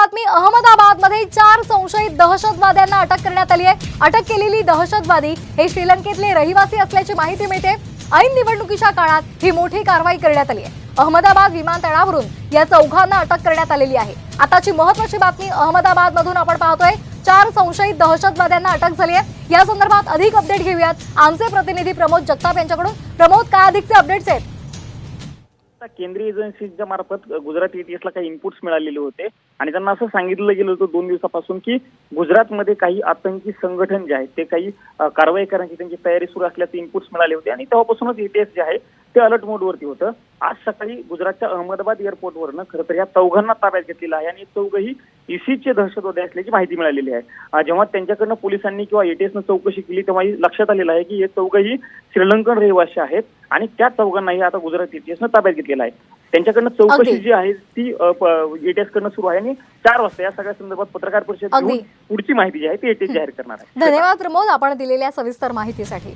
बातमी अहमदाबादमध्ये 4 संशयित दहशतवाद्यांना अटक करण्यात आली आहे। अटक केलेली दहशतवादी हे श्रीलंकेतले रहिवासी असल्याची माहिती मिळते। ऐन निवडणुकीच्या काळात ही मोठी कारवाई करण्यात आली आहे। अहमदाबाद विमानतळावरून या चौघांना अटक करण्यात आलेली आहे। आताची महत्त्वाची बातमी अहमदाबादमधून आपण पाहतोय 4 संशयित दहशतवाद्यांना अटक झाली आहे। या संदर्भात अधिक अपडेट घेऊयात आमचे प्रतिनिधी प्रमोद जगताप यांच्याकडून। प्रमोद, काय अधिकचे अपडेट्स आहेत? केंद्रीय एजन्सीच्या मार्फत गुजरात एटीएसला काही इनपुट्स मिळालेले होते आणि त्यांना असं सांगितलं गेलं होतं 2 दिवसापासून की गुजरातमध्ये काही आतंकी संघटन जे आहेत ते काही कारवाई करण्याची त्यांची तयारी सुरू असल्याचे इनपुट्स मिळाले होते आणि तेव्हापासूनच एटीएस जे आहे ते अलर्ट मोडवरती होतं। आज सकाळी गुजरातच्या अहमदाबाद एअरपोर्टवरनं खरं तर या चौघांना ताब्यात घेतलेलं आहे आणि चौघही इसीचे दहशतवादी असल्याची माहिती मिळालेली आहे। जेव्हा त्यांच्याकडनं पोलिसांनी किंवा एटीएसनं चौकशी केली तेव्हा लक्षात आलेलं आहे की हे चौघही श्रीलंकन रहिवासी आहेत आणि त्या चौघांनाही आता गुजरात एटीएसनं ताब्यात घेतलेलं आहे। त्यांच्याकडनं चौकशी जी आहे ती एटीएस कडनं सुरू आहे आणि 4 वाजता या सगळ्या संदर्भात पत्रकार परिषद घेऊन पुढची माहिती जी आहे ती एटीएस जाहीर करणार आहे। धन्यवाद प्रमोद, आपण दिलेल्या सविस्तर माहितीसाठी।